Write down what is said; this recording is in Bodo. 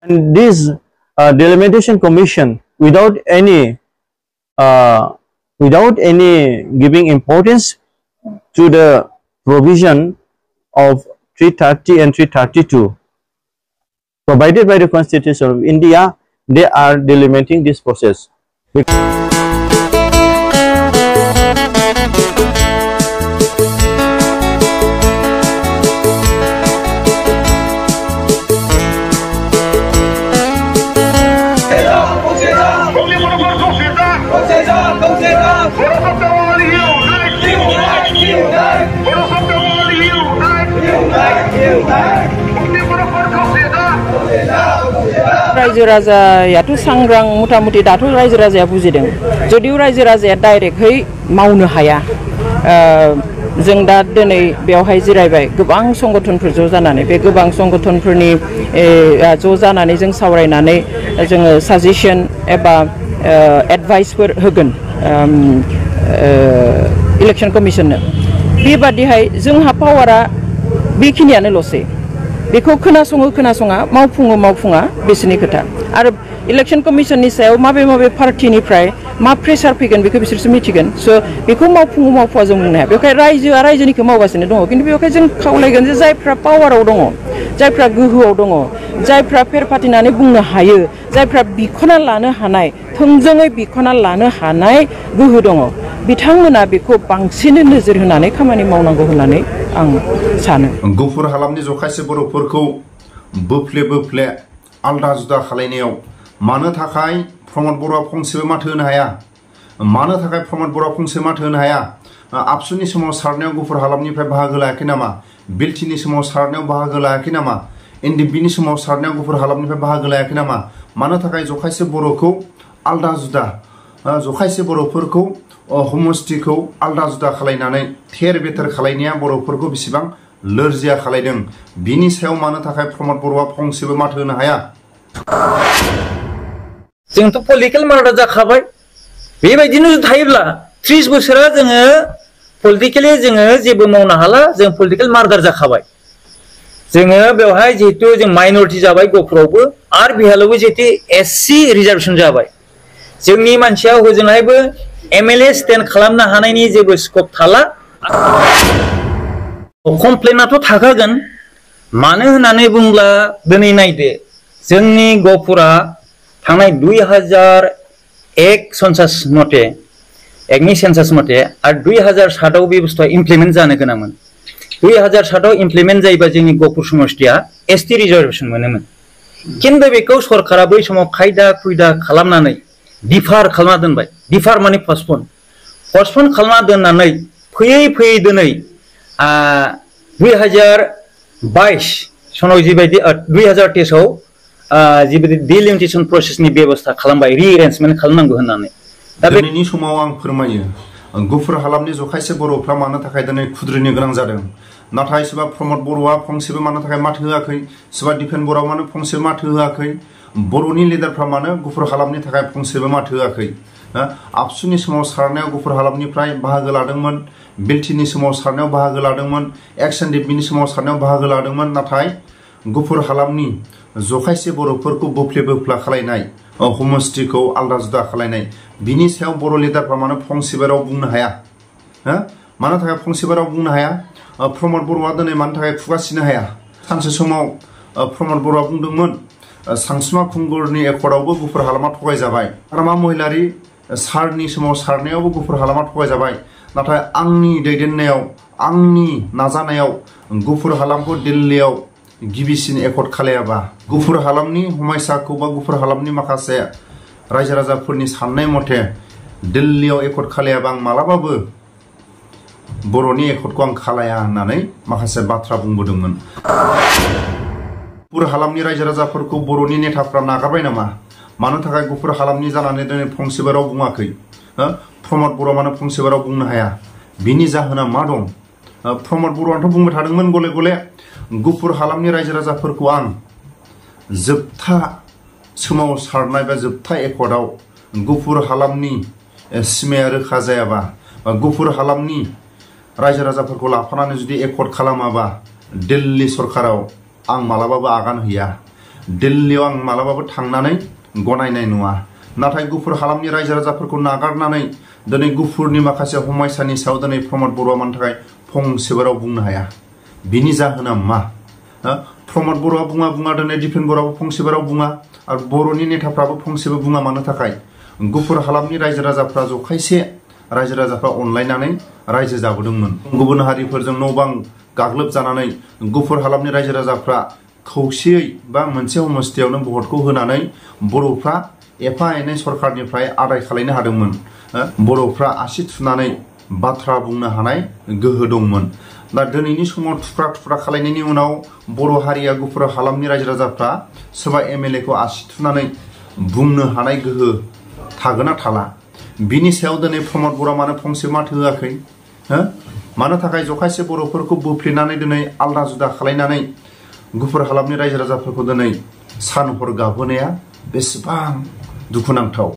And this delimitation commission, without any giving importance to the provision of 330 and 332 provided by the Constitution of India, they are delimiting this process. रायजो राजायाथ' सांग्रां मुथा मुथि दाथ' रायजो राजाया बुजिदों जुदिও रायजो राजाया डाइरेक्टहै मावनो हाया जों दा दिनै बेवहाय जिरायबाय गोबां संगठनफोर ज' जानानै बे गोबां संगठनफोरनि ज' जानानै जों सावरायनानै जोङो साजेशन एबा एडभाइसफोर होगोन इलेक्शन कमिशननो बेबादिहाय जोंहा पावारा बेखिनियानोल'सै बेखौ खोनासङा मावफुङा बिसोरनि खोथा आरो इलेक्शन कमिशननि सायाव माबे पार्टिनिफ्राय मा प्रेसार फैगोन बेखौ बिसोरसो मिथिगोन स' बेखौ मावफुङा जों बुंनो हाया बेवहाय रायजोआ रायजोनिखौ मावगासिनो दङ खिन्थु बेवहाय जों खावलायगोन जे जायफ्रा पावाराव दङ जायफ्रा गोहोआव दङ जायफ्रा फेर फाथिनानै बुंनो हायो जायफ्रा बिख'ना लानो हानाय थोंजोङै बिख'ना लानो हानाय गोहो दङ बिथांमोना बेखौ बांसिन नोजोर होनानै खामानि मावनांगौ होननानै आं सानो गुफुर हालामनि जखायसे बर'फोरखौ बोफ्ले आलदा जुदा खालायनायाव मानो थाखाय प्रमद बर'आ फंसेबो माथो होनो हाया मानो थाखाय प्रमद बर'आ फंसे माथो होनो हाया आबसुनि समाव सारनायाव गुफुर हालामनिफ्राय बाहागो लायाखै नामा बिलटिनि समाव सारनायाव बाहागो लायाखै नामा एनडिपिनि समाव सारनायाव गुफुर हालामनिफ्राय बाहागो लायाखै नामा मानो थाखाय जखायसे बर'खौ आलदा जुदा जखायसे बर'फोरखौ हमस्टिखौ आलदा जुदा खालायनानै थेर बेथेर खालायनाया बर'फोरखौ बेसेबां लोरजिया खालायदों बिनि सायाव मानो थाखाय प्रमद बर'आ फंसेबो माथो होनो हाया जोंथ' पलिटिकेल मार्डार जाखाबाय बेबायदिनो थायोब्ला 30 बोसोरा जोङो पलिटिकेलि जोङो जेबो मावनो हाला जों पलिटिकेल मार्डार जाखाबाय जोङो बेवहाय जेहेतु जों माइनरिटि जाबाय गहपुरावबो आरो बिहालावबो जेहेतु एससि रिजार्वेशन जाबाय जोंनि मानसिया हजोंहायबो एमएलए स्टेन्ड खालामनो हानायनि जेबो स्कप थाला कमप्लेनाथ' थाखागोन मानो होननानै बुंब्ला दिनै नायदो जोंनि गहपुरा थांनाय 2001 सेन्सास मथे एकनि सेन्सास मथे आरो 2007 आव बे बुस्थुआ इमप्लिमेन्ट जानो गोनांमोन 2007 आव इमप्लिमेन्ट जायोबा जोंनि गहपुर समष्टिया एसटि रिजार्वेशन मोनोमोन किन्तु बेखौ सरकारा बै समाव खायदा खुयदा खालामनानै डिफार खालामना दोनबाय डिफार माने पस्टपन खालामना दोननानै फैयै दिनै 2022 सनाव जिबायदि 2023 आव जिबायदि डिलिमिटेशन प्रसेसनि बेबस्था खालामबाय रिएरेन्जमेन्ट खालामनांगौ होननानै दा दिनैनि समाव आं फोरमायो गुफुर हालामनि जखायसे बर'फ्रा मानो थाखाय दिनै खुद्रिनो गोनां जादों नाथाय सोरबा प्रमद बर'आ फंसेबो मानो थाखाय माथो होआखै सोरबा दिपेन बर'आ मानो फंसेबो माथो होआखै बर'नि लिडारफ्रा मानो गुफुर हालामनि थाखाय फंसेबो माथो होआखै आबसुनि समाव सारनायाव गुफुर हालामनिफ्राय बाहागो लादोंमोन बिलटिनि समाव सारनायाव बाहागो लादोंमोन एक्सएनडिपिनि समाव सारनायाव बाहागो लादोंमोन नाथाय गुफुर हालामनि जखायसे बर'फोरखौ बोफ्ला खालायनाय हमस्टिखौ आलदा जुदा खालायनाय बिनि सायाव बर' लिडारफ्रा मानो फंसेबो राव बुंनो हाया मानो थाखाय फंसेबो राव बुंनो हाया प्रमद बर'आ दिनै मानो थाखाय खुगासिनो हाया सानसे समाव प्रमद बर'आ बुंदोंमोन सानसुमा खुंगुरनि एकर्डआवबो गुफुर हालामा थगायजाबाय रामा महिलारि सारनि समाव सारनायावबो गुफुर हालामा थगायजाबाय नाथाय आंनि दैदेननायाव आंनि नाजानायाव गुफुर हालामखौ दिल्लीयाव गिबिसिन एकर्ड खालायाबा गुफुर हालामनि हमायसाखौ बा गुफुर हालामनि माखासे रायजो राजाफोरनि साननाय मथे दिल्लीयाव एकर्ड खालायाबा आं मालाबाबो बर'नि एकर्डखौ आं खालाया होननानै माखासे बाथ्रा बुंबोदोंमोन गुफुर हालामनि रायजो राजाफोरखौ बर'नि नेताफ्रा नागारबाय नामा मानो थाखाय गुफुर हालामनि जानानै दिनै फंसेबो राव बुङाखै प्रमद बर'आ मानो फंसेबो राव बुंनो हाया बिनि जाहोना मा दं प्रमद बर'आथ' बुंबाय थादोंमोन गले गले गुफुर हालामनि रायजो राजाफोरखौ आं जोबथा सोमावसारनाय बा जोबथा एकर्डआव गुफुर हालामनि सिमाया रोखा जायाबा गुफुर हालामनि रायजो राजाफोरखौ लाफानानै जुदि एकर्ड खालामाबा दिल्ली सरकाराव आं मालाबाबो आगान हैया दिल्लीयाव आं मालाबाबो थांनानै गनायनाय नङा नाथाय गुफुर हालामनि रायजो राजाफोरखौ नागारनानै दिनै गुफुरनि माखासे हमायसानि सायाव दिनै प्रमद बर'आ मानि थाखाय फंसेबो राव बुंनो हाया बिनि जाहोना मा प्रमद बर'आ बुङा दिनै दिपेन बर'आबो फंसेबो राव बुङा आरो बर'नि नेताफ्राबो फंसेबो बुङा मानो थाखाय गुफुर हालामनि रायजो राजाफ्रा जखायसे रायजो राजाफ्रा अनलायनानै रायजो जाबोदोंमोन गुबुन हारिफोरजों न' बां गाग्लोबजानानै गुफुर हालामनि रायजो राजाफ्रा खौसेयै बा मोनसे हमस्थियावनो भटखौ होनानै बर'फ्रा एफा एनै सरखारनिफ्राय आदाय खालामनो हादोंमोन बर'फ्रा आसि थुनानै बाथ्रा बुंनो हानाय गोहो दंमोन दा दिनैनि समाव थुख्रा थुख्रा खालायनायनि उनाव बर' हारिया गुफुर हालामनि रायजो राजाफ्रा सोरबा एमएलए खौ आसि थुनानै बुंनो हानाय गोहो थागोना थाला बिनि सायाव दिनै प्रमद बर'आ मानो फंसे माथो होआखै मानो थाखाय जखायसे बर'फोरखौ बोफ्लेनानै दिनै आलदा जुदा खालायनानै गुफुर हालामनि रायजो राजाफोरखौ दिनै सान हर गाबहोनाया बेसेबां दुखुनांथाव